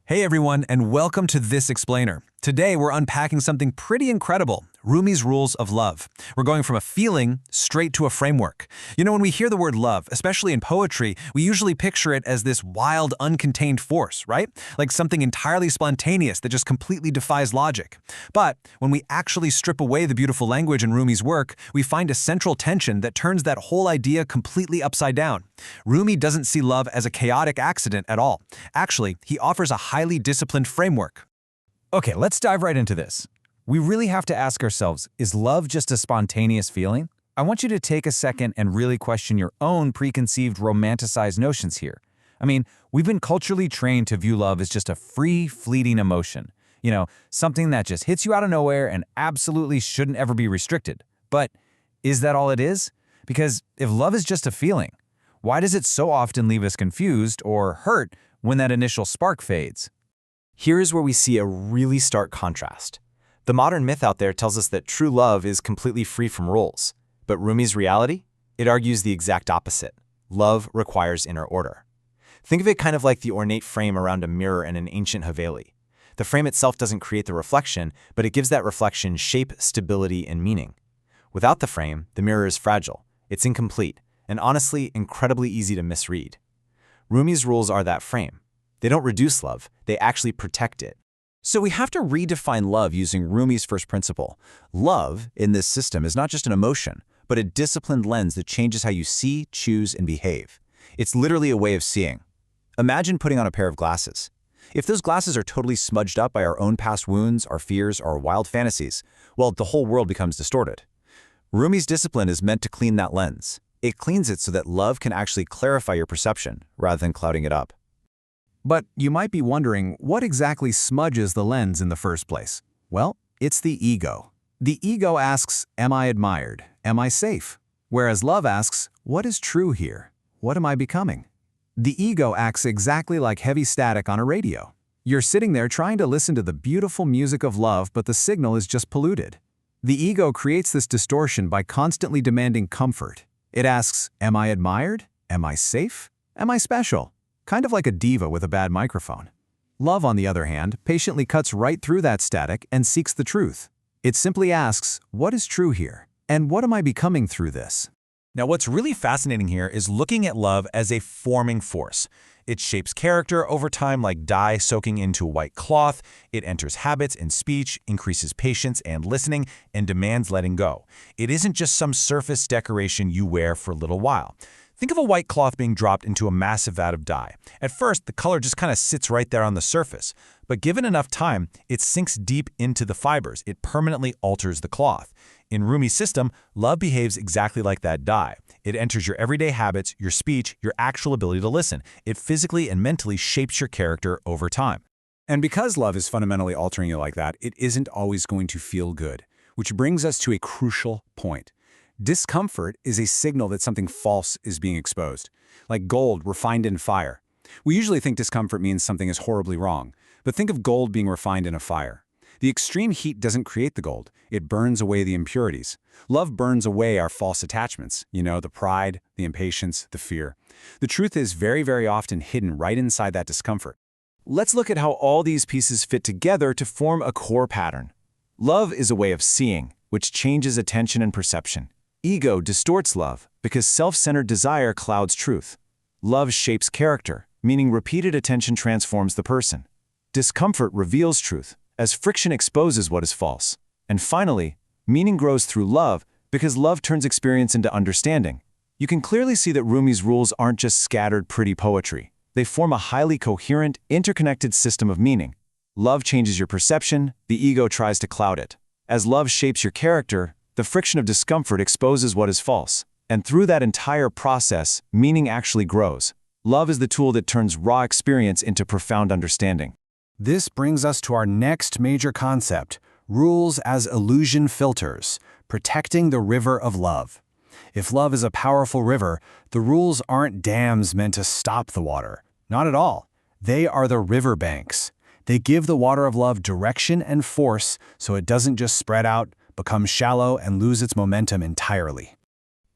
Hey everyone, and welcome to This Explainer. Today we're unpacking something pretty incredible, Rumi's rules of love. We're going from a feeling straight to a framework. You know, when we hear the word love, especially in poetry, we usually picture it as this wild, uncontained force, right? Like something entirely spontaneous that just completely defies logic. But when we actually strip away the beautiful language in Rumi's work, we find a central tension that turns that whole idea completely upside down. Rumi doesn't see love as a chaotic accident at all. Actually, he offers a highly disciplined framework. Okay, let's dive right into this. We really have to ask ourselves, is love just a spontaneous feeling? I want you to take a second and really question your own preconceived romanticized notions here. I mean, we've been culturally trained to view love as just a free, fleeting emotion. You know, something that just hits you out of nowhere and absolutely shouldn't ever be restricted. But is that all it is? Because if love is just a feeling, why does it so often leave us confused or hurt when that initial spark fades? Here is where we see a really stark contrast. The modern myth out there tells us that true love is completely free from rules. But Rumi's reality? It argues the exact opposite. Love requires inner order. Think of it kind of like the ornate frame around a mirror in an ancient haveli. The frame itself doesn't create the reflection, but it gives that reflection shape, stability, and meaning. Without the frame, the mirror is fragile. It's incomplete, and honestly, incredibly easy to misread. Rumi's rules are that frame. They don't reduce love, they actually protect it. So we have to redefine love using Rumi's first principle. Love, in this system, is not just an emotion, but a disciplined lens that changes how you see, choose, and behave. It's literally a way of seeing. Imagine putting on a pair of glasses. If those glasses are totally smudged up by our own past wounds, our fears, or wild fantasies, well, the whole world becomes distorted. Rumi's discipline is meant to clean that lens. It cleans it so that love can actually clarify your perception, rather than clouding it up. But you might be wondering, what exactly smudges the lens in the first place? Well, it's the ego. The ego asks, am I admired? Am I safe? Whereas love asks, what is true here? What am I becoming? The ego acts exactly like heavy static on a radio. You're sitting there trying to listen to the beautiful music of love, but the signal is just polluted. The ego creates this distortion by constantly demanding comfort. It asks, am I admired? Am I safe? Am I special? Kind of like a diva with a bad microphone. Love, on the other hand, patiently cuts right through that static and seeks the truth. It simply asks, what is true here? And what am I becoming through this? Now, what's really fascinating here is looking at love as a forming force. It shapes character over time like dye soaking into white cloth. It enters habits and speech, increases patience and listening, and demands letting go. It isn't just some surface decoration you wear for a little while. Think of a white cloth being dropped into a massive vat of dye. At first, the color just kind of sits right there on the surface. But given enough time, it sinks deep into the fibers. It permanently alters the cloth. In Rumi's system, love behaves exactly like that dye. It enters your everyday habits, your speech, your actual ability to listen. It physically and mentally shapes your character over time. And because love is fundamentally altering you like that, it isn't always going to feel good. Which brings us to a crucial point. Discomfort is a signal that something false is being exposed, like gold refined in fire. We usually think discomfort means something is horribly wrong, but think of gold being refined in a fire. The extreme heat doesn't create the gold, it burns away the impurities. Love burns away our false attachments, the pride, the impatience, the fear. The truth is very often hidden right inside that discomfort. Let's look at how all these pieces fit together to form a core pattern. Love is a way of seeing, which changes attention and perception. Ego distorts love because self-centered desire clouds truth. Love shapes character, meaning repeated attention transforms the person. Discomfort reveals truth, as friction exposes what is false. And finally, meaning grows through love because love turns experience into understanding. You can clearly see that Rumi's rules aren't just scattered pretty poetry. They form a highly coherent, interconnected system of meaning. Love changes your perception, the ego tries to cloud it. As love shapes your character, the friction of discomfort exposes what is false. And through that entire process, meaning actually grows. Love is the tool that turns raw experience into profound understanding. This brings us to our next major concept, rules as illusion filters, protecting the river of love. If love is a powerful river, the rules aren't dams meant to stop the water. Not at all. They are the river banks. They give the water of love direction and force so it doesn't just spread out, become shallow, and lose its momentum entirely.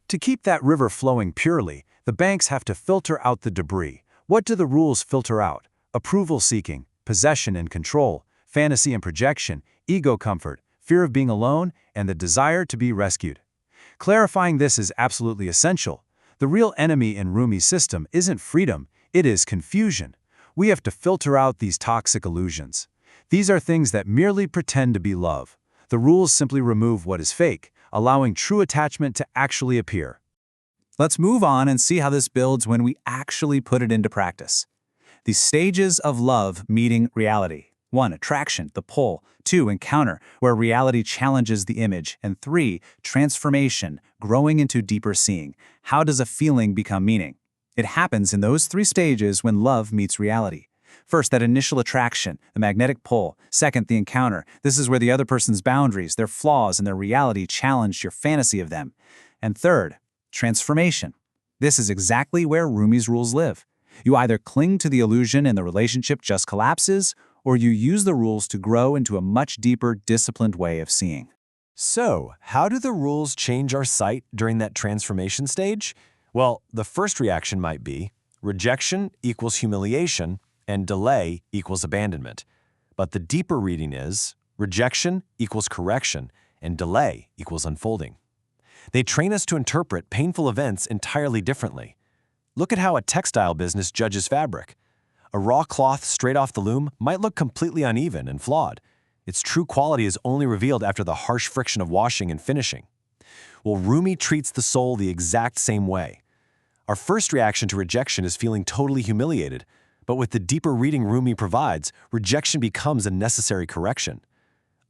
To keep that river flowing purely, the banks have to filter out the debris. What do the rules filter out? Approval-seeking, possession and control, fantasy and projection, ego comfort, fear of being alone, and the desire to be rescued. Clarifying this is absolutely essential. The real enemy in Rumi's system isn't freedom, it is confusion. We have to filter out these toxic illusions. These are things that merely pretend to be love. The rules simply remove what is fake, allowing true attachment to actually appear. Let's move on and see how this builds when we actually put it into practice. The stages of love meeting reality. 1. Attraction, the pull. 2. Encounter, where reality challenges the image. And 3. Transformation, growing into deeper seeing. How does a feeling become meaning? It happens in those 3 stages when love meets reality. First, that initial attraction, the magnetic pull. Second, the encounter. This is where the other person's boundaries, their flaws, and their reality challenged your fantasy of them. And third, transformation. This is exactly where Rumi's rules live. You either cling to the illusion and the relationship just collapses, or you use the rules to grow into a much deeper, disciplined way of seeing. So, how do the rules change our sight during that transformation stage? Well, the first reaction might be rejection equals humiliation, and delay equals abandonment. But the deeper reading is rejection equals correction, and delay equals unfolding. They train us to interpret painful events entirely differently. Look at how a textile business judges fabric. A raw cloth straight off the loom might look completely uneven and flawed. Its true quality is only revealed after the harsh friction of washing and finishing. Well, Rumi treats the soul the exact same way. Our first reaction to rejection is feeling totally humiliated, but with the deeper reading Rumi provides, rejection becomes a necessary correction.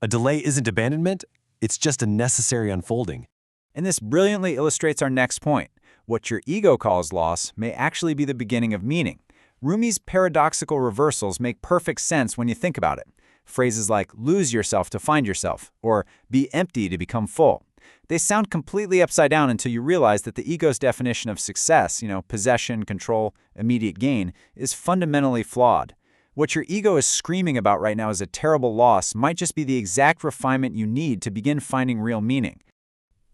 A delay isn't abandonment, it's just a necessary unfolding. And this brilliantly illustrates our next point. What your ego calls loss may actually be the beginning of meaning. Rumi's paradoxical reversals make perfect sense when you think about it. Phrases like lose yourself to find yourself, or be empty to become full. They sound completely upside down until you realize that the ego's definition of success, possession, control, immediate gain, is fundamentally flawed. What your ego is screaming about right now as a terrible loss might just be the exact refinement you need to begin finding real meaning.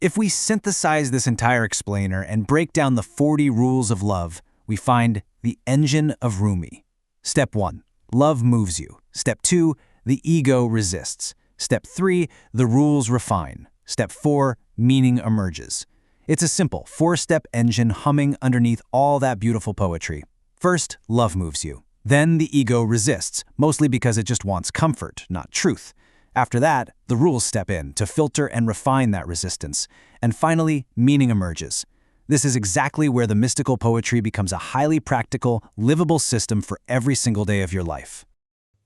If we synthesize this entire explainer and break down the 40 rules of love, we find the engine of Rumi. Step 1. Love moves you. Step 2. The ego resists. Step 3. The rules refine. Step 4. Meaning emerges. It's a simple 4-step engine humming underneath all that beautiful poetry. First, love moves you. Then the ego resists, mostly because it just wants comfort, not truth. After that, the rules step in to filter and refine that resistance. And finally, meaning emerges. This is exactly where the mystical poetry becomes a highly practical, livable system for every single day of your life.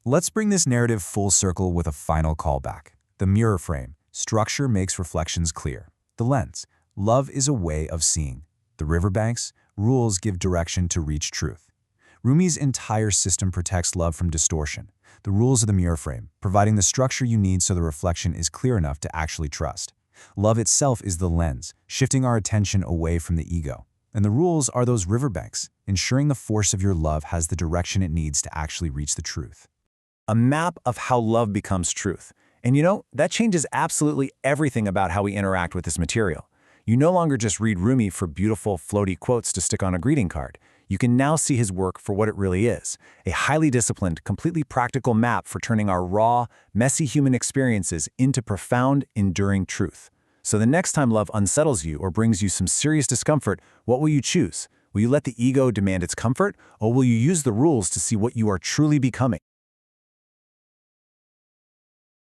Let's bring this narrative full circle with a final callback. The mirror frame. Structure makes reflections clear. The lens. Love is a way of seeing. The riverbanks. Rules give direction to reach truth. Rumi's entire system protects love from distortion. The rules of the mirror frame, providing the structure you need so the reflection is clear enough to actually trust. Love itself is the lens, shifting our attention away from the ego. And the rules are those riverbanks, ensuring the force of your love has the direction it needs to actually reach the truth. A map of how love becomes truth. And that changes absolutely everything about how we interact with this material. You no longer just read Rumi for beautiful, floaty quotes to stick on a greeting card. You can now see his work for what it really is, a highly disciplined, completely practical map for turning our raw, messy human experiences into profound, enduring truth. So the next time love unsettles you or brings you some serious discomfort, what will you choose? Will you let the ego demand its comfort, or will you use the rules to see what you are truly becoming?